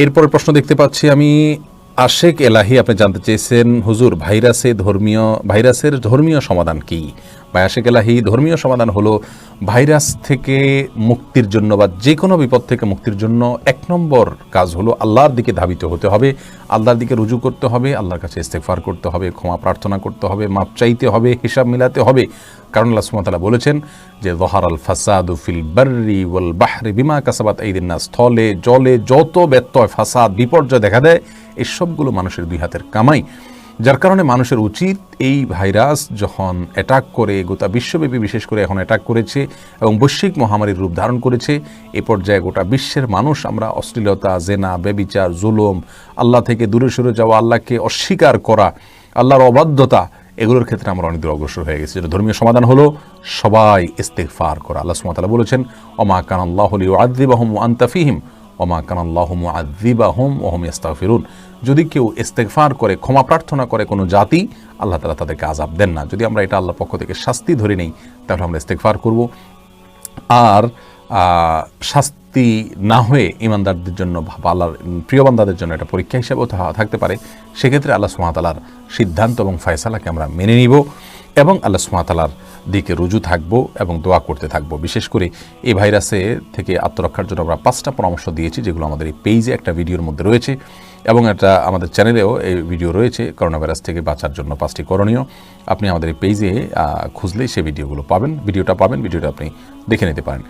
এরপরের প্রশ্ন দেখতে পাচ্ছি আমি, আশেক এলাহি আপনি জানতে চেয়েছেন, হুজুর ভাইরাসের ধর্মীয় সমাধান কি? বা আশেক এলাহি, ধর্মীয় সমাধান হলো ভাইরাস থেকে মুক্তির জন্য বা যে কোনো বিপদ থেকে মুক্তির জন্য 1 নম্বর কাজ হলো আল্লাহর দিকে ধাবিত হতে হবে, আল্লাহর দিকে রুজু করতে হবে, আল্লাহর কাছে ইস্তেগফার করতে হবে, ক্ষমা প্রার্থনা করতে হবে, মাপ চাইতে হবে, হিসাব মিলাতে হবে। কারণ আল্লাহ সুবহানাহু ওয়া তাআলা বলেছেন যে যহারাল ফাসাদু ফিল বাররি ওয়াল বাহরি বিমা কাসাবাত আইদিন নাস, স্থলে জলে যত ব্যত্যয়, ফাসাদ, বিপর্যয় দেখা দেয় এই সবগুলো মানুষের দুই হাতের কামাই। যার কারণে মানুষের উচিত এই ভাইরাস যখন অ্যাটাক করে, গোটা বিশ্বব্যাপী বিশেষ করে এখন অ্যাটাক করেছে এবং বৈশ্বিক মহামারীর রূপ ধারণ করেছে, এ পর্যায়ে গোটা বিশ্বের মানুষ আমরা অশ্লীলতা, জেনা, ব্যভিচার, জুলুম, আল্লাহ থেকে দূরে সরে যাওয়া, আল্লাহকে অস্বীকার করা, আল্লাহর অবাধ্যতা, এগুলোর ক্ষেত্রে আমরা অনেক দূর অগ্রসর হয়ে গেছি। যেটা ধর্মীয় সমাধান হলো সবাই ইস্তেগফার করা। আল্লাহ সুবহানাহু ওয়া তাআলা বলেছেন, ওমা কানাল্লাহু লিয়ুআযযিবাহুম ওয়া আনতা ফীহিম ওমা কানাল্লাহু মুআযযিবাহুম ওয়া হুম ইস্তাগফিরুন। যদি কেউ ইস্তেগফার করে, ক্ষমা প্রার্থনা করে কোনো জাতি, আল্লাহ তাআলা তাদেরকে আযাব দেন না। যদি আমরা এটা আল্লাহর পক্ষ থেকে শাস্তি ধরে নেই তাহলে আমরা ইস্তেগফার করব। আর শাস্তি না হয়ে ইমানদারদের জন্য বা আল্লাহর প্রিয় বান্দাদের জন্য এটা পরীক্ষা হিসেবেও থাকতে পারে। সেক্ষেত্রে আল্লাহ সুবহানাহু ওয়া তাআলার সিদ্ধান্ত এবং ফয়সালাকে আমরা মেনে নিব এবং আল্লাহ সুবহানাহু ওয়া তাআলার দিকে রুজু থাকব এবং দোয়া করতে থাকব। বিশেষ করে এই ভাইরাসে থেকে আত্মরক্ষার জন্য আমরা 5টা পরামর্শ দিয়েছি, যেগুলো আমাদের এই পেজে একটা ভিডিওর মধ্যে রয়েছে এবং এটা আমাদের চ্যানেলেও এই ভিডিও রয়েছে। করোনা ভাইরাস থেকে বাঁচার জন্য 5টি করণীয়, আপনি আমাদের এই পেজে খুঁজলেই সেই ভিডিওটা পাবেন, ভিডিওটা আপনি দেখে নিতে পারেন।